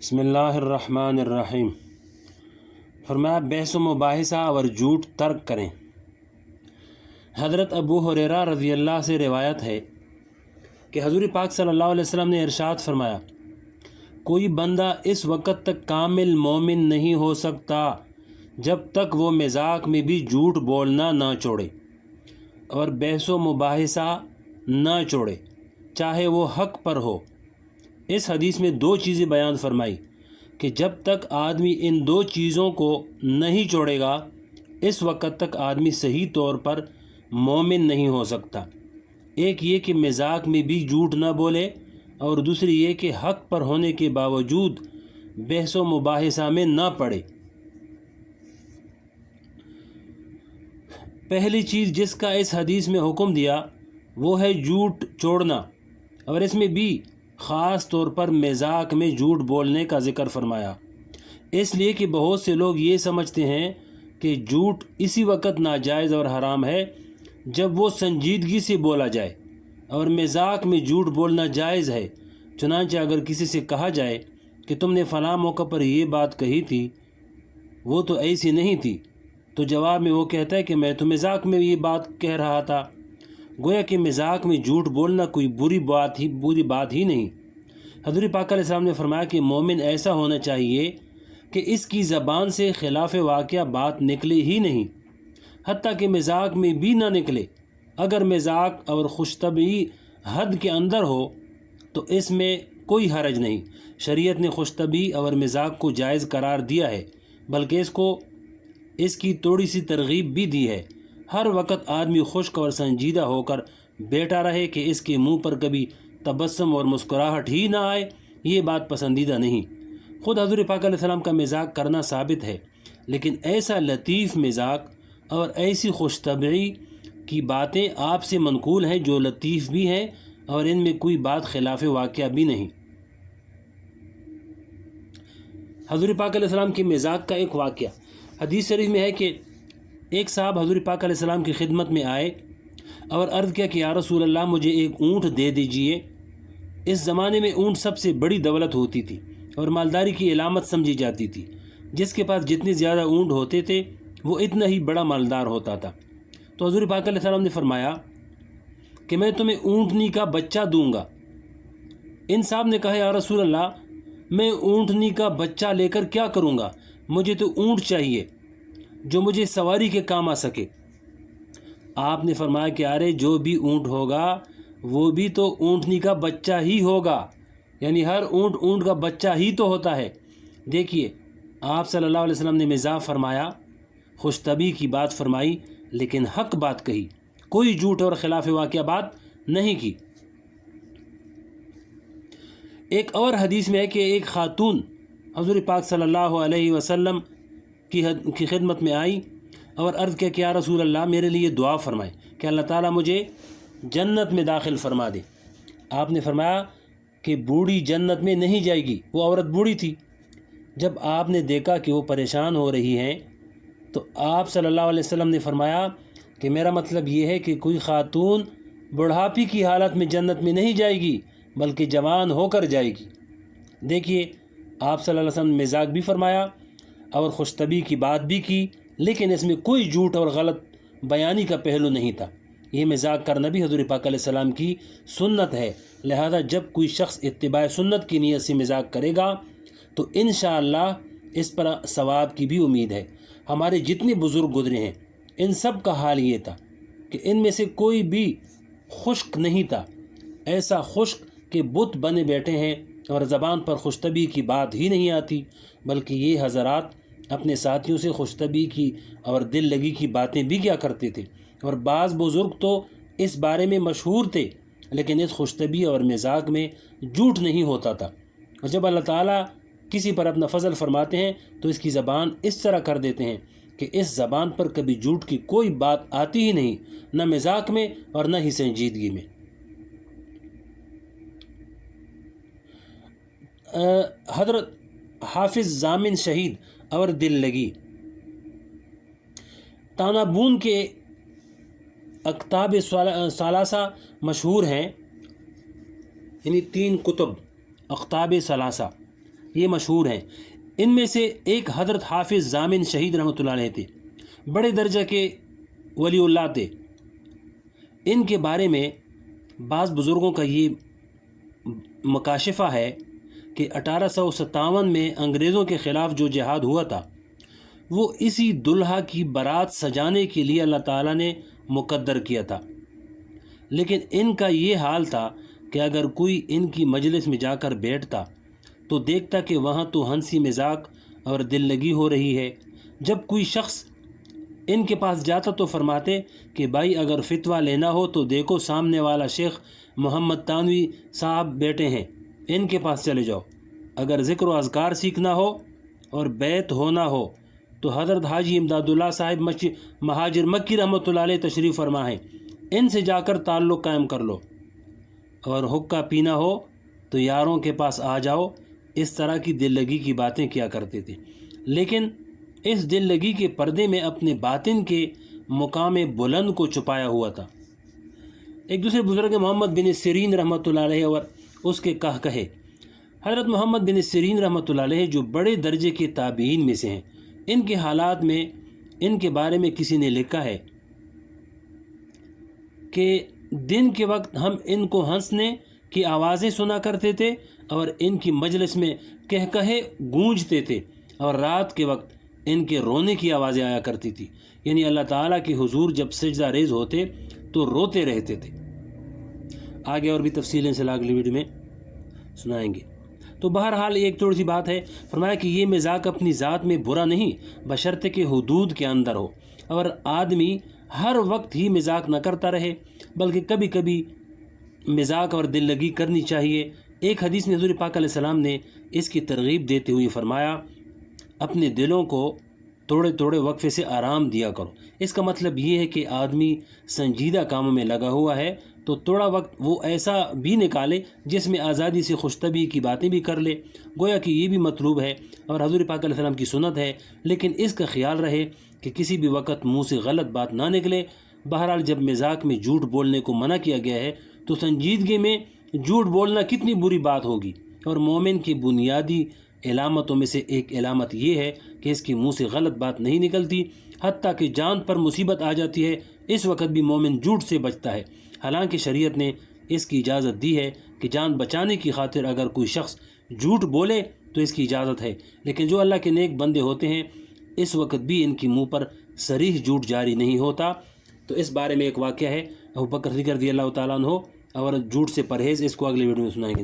بسم اللہ الرحمن الرحیم۔ فرمایا بحث و مباحثہ اور جھوٹ ترک کریں۔ حضرت ابو ہریرہ رضی اللہ سے روایت ہے کہ حضور پاک صلی اللہ علیہ وسلم نے ارشاد فرمایا، کوئی بندہ اس وقت تک کامل مومن نہیں ہو سکتا جب تک وہ مذاق میں بھی جھوٹ بولنا نہ چھوڑے اور بحث و مباحثہ نہ چھوڑے، چاہے وہ حق پر ہو۔ اس حدیث میں دو چیزیں بیان فرمائی کہ جب تک آدمی ان دو چیزوں کو نہیں چھوڑے گا اس وقت تک آدمی صحیح طور پر مومن نہیں ہو سکتا۔ ایک یہ کہ مذاق میں بھی جھوٹ نہ بولے، اور دوسری یہ کہ حق پر ہونے کے باوجود بحث و مباحثہ میں نہ پڑے۔ پہلی چیز جس کا اس حدیث میں حکم دیا وہ ہے جھوٹ چھوڑنا، اور اس میں بھی خاص طور پر مذاق میں جھوٹ بولنے کا ذکر فرمایا، اس لیے کہ بہت سے لوگ یہ سمجھتے ہیں کہ جھوٹ اسی وقت ناجائز اور حرام ہے جب وہ سنجیدگی سے بولا جائے، اور مذاق میں جھوٹ بولنا جائز ہے۔ چنانچہ اگر کسی سے کہا جائے کہ تم نے فلاں موقع پر یہ بات کہی تھی، وہ تو ایسی نہیں تھی، تو جواب میں وہ کہتا ہے کہ میں تو مذاق میں یہ بات کہہ رہا تھا۔ گویا کہ مذاق میں جھوٹ بولنا کوئی بری بات ہی نہیں۔ حضور پاک علیہ السلام نے فرمایا کہ مومن ایسا ہونا چاہیے کہ اس کی زبان سے خلاف واقعہ بات نکلے ہی نہیں، حتیٰ کہ مذاق میں بھی نہ نکلے۔ اگر مذاق اور خوش طبعی حد کے اندر ہو تو اس میں کوئی حرج نہیں۔ شریعت نے خوش طبعی اور مذاق کو جائز قرار دیا ہے، بلکہ اس کی تھوڑی سی ترغیب بھی دی ہے۔ ہر وقت آدمی خشک اور سنجیدہ ہو کر بیٹھا رہے کہ اس کے منہ پر کبھی تبسم اور مسکراہٹ ہی نہ آئے، یہ بات پسندیدہ نہیں۔ خود حضور پاک علیہ السلام کا مذاق کرنا ثابت ہے، لیکن ایسا لطیف مذاق اور ایسی خوش طبعی کی باتیں آپ سے منقول ہیں جو لطیف بھی ہیں اور ان میں کوئی بات خلاف واقعہ بھی نہیں۔ حضور پاک علیہ السلام کے مذاق کا ایک واقعہ حدیث شریف میں ہے کہ ایک صاحب حضور پاک علیہ السلام کی خدمت میں آئے اور عرض کیا کہ یا رسول اللہ مجھے ایک اونٹ دے دیجئے۔ اس زمانے میں اونٹ سب سے بڑی دولت ہوتی تھی اور مالداری کی علامت سمجھی جاتی تھی۔ جس کے پاس جتنے زیادہ اونٹ ہوتے تھے وہ اتنا ہی بڑا مالدار ہوتا تھا۔ تو حضور پاک علیہ السلام نے فرمایا کہ میں تمہیں اونٹنی کا بچہ دوں گا۔ ان صاحب نے کہا یا رسول اللہ میں اونٹنی کا بچہ لے کر کیا کروں گا، مجھے تو اونٹ چاہیے جو مجھے سواری کے کام آ سکے۔ آپ نے فرمایا کہ ارے جو بھی اونٹ ہوگا وہ بھی تو اونٹنی کا بچہ ہی ہوگا، یعنی ہر اونٹ کا بچہ ہی تو ہوتا ہے۔ دیکھیے آپ صلی اللہ علیہ وسلم نے مزاح فرمایا، خوش طبعی کی بات فرمائی، لیکن حق بات کہی، کوئی جھوٹ اور خلاف واقعہ بات نہیں کی۔ ایک اور حدیث میں ہے کہ ایک خاتون حضور پاک صلی اللہ علیہ وسلم کی خدمت میں آئی اور عرض کیا کہ یا رسول اللہ میرے لیے دعا فرمائے کہ اللہ تعالیٰ مجھے جنت میں داخل فرما دے۔ آپ نے فرمایا کہ بوڑھی جنت میں نہیں جائے گی، وہ عورت بوڑھی تھی۔ جب آپ نے دیکھا کہ وہ پریشان ہو رہی ہیں تو آپ صلی اللہ علیہ وسلم نے فرمایا کہ میرا مطلب یہ ہے کہ کوئی خاتون بڑھاپی کی حالت میں جنت میں نہیں جائے گی بلکہ جوان ہو کر جائے گی۔ دیکھیے آپ صلی اللہ علیہ وسلم نے مذاق بھی فرمایا اور خوش طبعی کی بات بھی کی، لیکن اس میں کوئی جھوٹ اور غلط بیانی کا پہلو نہیں تھا۔ یہ مذاق کرنا بھی حضور پاک علیہ السلام کی سنت ہے، لہذا جب کوئی شخص اتباع سنت کی نیت سے مذاق کرے گا تو انشاءاللہ اس پر ثواب کی بھی امید ہے۔ ہمارے جتنے بزرگ گزرے ہیں ان سب کا حال یہ تھا کہ ان میں سے کوئی بھی خشک نہیں تھا، ایسا خشک کہ بت بنے بیٹھے ہیں اور زبان پر خوش طبعی کی بات ہی نہیں آتی، بلکہ یہ حضرات اپنے ساتھیوں سے خوش طبعی کی اور دل لگی کی باتیں بھی کیا کرتے تھے، اور بعض بزرگ تو اس بارے میں مشہور تھے، لیکن اس خوش طبعی اور مذاق میں جھوٹ نہیں ہوتا تھا۔ اور جب اللہ تعالیٰ کسی پر اپنا فضل فرماتے ہیں تو اس کی زبان اس طرح کر دیتے ہیں کہ اس زبان پر کبھی جھوٹ کی کوئی بات آتی ہی نہیں، نہ مذاق میں اور نہ ہی سنجیدگی میں۔ حضرت حافظ ضامن شہید اور دل لگی تانابون کے اکتاب ثلاثہ مشہور ہیں، یعنی 3 کتب اکتاب ثلاثہ، یہ مشہور ہیں۔ ان میں سے ایک حضرت حافظ ضامن شہید رحمۃ اللہ علیہ تھے، بڑے درجہ کے ولی اللہ تھے۔ ان کے بارے میں بعض بزرگوں کا یہ مکاشفہ ہے کہ 1857 میں انگریزوں کے خلاف جو جہاد ہوا تھا وہ اسی دلہا کی بارات سجانے کے لیے اللہ تعالیٰ نے مقدر کیا تھا، لیکن ان کا یہ حال تھا کہ اگر کوئی ان کی مجلس میں جا کر بیٹھتا تو دیکھتا کہ وہاں تو ہنسی مذاق اور دل لگی ہو رہی ہے۔ جب کوئی شخص ان کے پاس جاتا تو فرماتے کہ بھائی اگر فتویٰ لینا ہو تو دیکھو سامنے والا شیخ محمد تانوی صاحب بیٹھے ہیں، ان کے پاس چلے جاؤ۔ اگر ذکر و اذکار سیکھنا ہو اور بیت ہونا ہو تو حضرت حاجی امداد اللہ صاحب مہاجر مکی رحمۃ اللہ علیہ تشریف فرما ہیں، ان سے جا کر تعلق قائم کر لو۔ اور حقہ پینا ہو تو یاروں کے پاس آ جاؤ۔ اس طرح کی دل لگی کی باتیں کیا کرتے تھے، لیکن اس دل لگی کے پردے میں اپنے باطن کے مقام بلند کو چھپایا ہوا تھا۔ ایک دوسرے بزرگ محمد بن سیرین رحمۃ اللہ علیہ اور اس کے کہے، حضرت محمد بن سیرین رحمۃ اللہ علیہ جو بڑے درجے کے تابعین میں سے ہیں، ان کے حالات میں ان کے بارے میں کسی نے لکھا ہے کہ دن کے وقت ہم ان کو ہنسنے کی آوازیں سنا کرتے تھے اور ان کی مجلس میں کہے گونجتے تھے، اور رات کے وقت ان کے رونے کی آوازیں آیا کرتی تھی، یعنی اللہ تعالیٰ کے حضور جب سجدہ ریز ہوتے تو روتے رہتے تھے۔ آگے اور بھی تفصیلیں سے اگلی ویڈیو میں سنائیں گے۔ تو بہرحال ایک تھوڑی سی بات ہے، فرمایا کہ یہ مذاق اپنی ذات میں برا نہیں بشرط کہ حدود کے اندر ہو، اور آدمی ہر وقت ہی مذاق نہ کرتا رہے بلکہ کبھی کبھی مذاق اور دل لگی کرنی چاہیے۔ ایک حدیث میں حضور پاک علیہ السلام نے اس کی ترغیب دیتے ہوئے فرمایا، اپنے دلوں کو تھوڑے تھوڑے وقفے سے آرام دیا کرو۔ اس کا مطلب یہ ہے کہ آدمی سنجیدہ کاموں میں لگا ہوا ہے تو تھوڑا وقت وہ ایسا بھی نکالے جس میں آزادی سے خوش طبعی کی باتیں بھی کر لے، گویا کہ یہ بھی مطلوب ہے اور حضور پاک علیہ السلام کی سنت ہے، لیکن اس کا خیال رہے کہ کسی بھی وقت منہ سے غلط بات نہ نکلے۔ بہرحال جب مذاق میں جھوٹ بولنے کو منع کیا گیا ہے تو سنجیدگی میں جھوٹ بولنا کتنی بری بات ہوگی، اور مومن کی بنیادی علامتوں میں سے ایک علامت یہ ہے کہ اس کے منہ سے غلط بات نہیں نکلتی، حتیٰ کہ جان پر مصیبت آ جاتی ہے اس وقت بھی مومن جھوٹ سے بچتا ہے۔ حالانکہ شریعت نے اس کی اجازت دی ہے کہ جان بچانے کی خاطر اگر کوئی شخص جھوٹ بولے تو اس کی اجازت ہے، لیکن جو اللہ کے نیک بندے ہوتے ہیں اس وقت بھی ان کی منہ پر صریح جھوٹ جاری نہیں ہوتا۔ تو اس بارے میں ایک واقعہ ہے ابوبکر صدیق رضی اللہ تعالیٰ عنہ اور جھوٹ سے پرہیز، اس کو اگلے ویڈیو میں سنائیں گے۔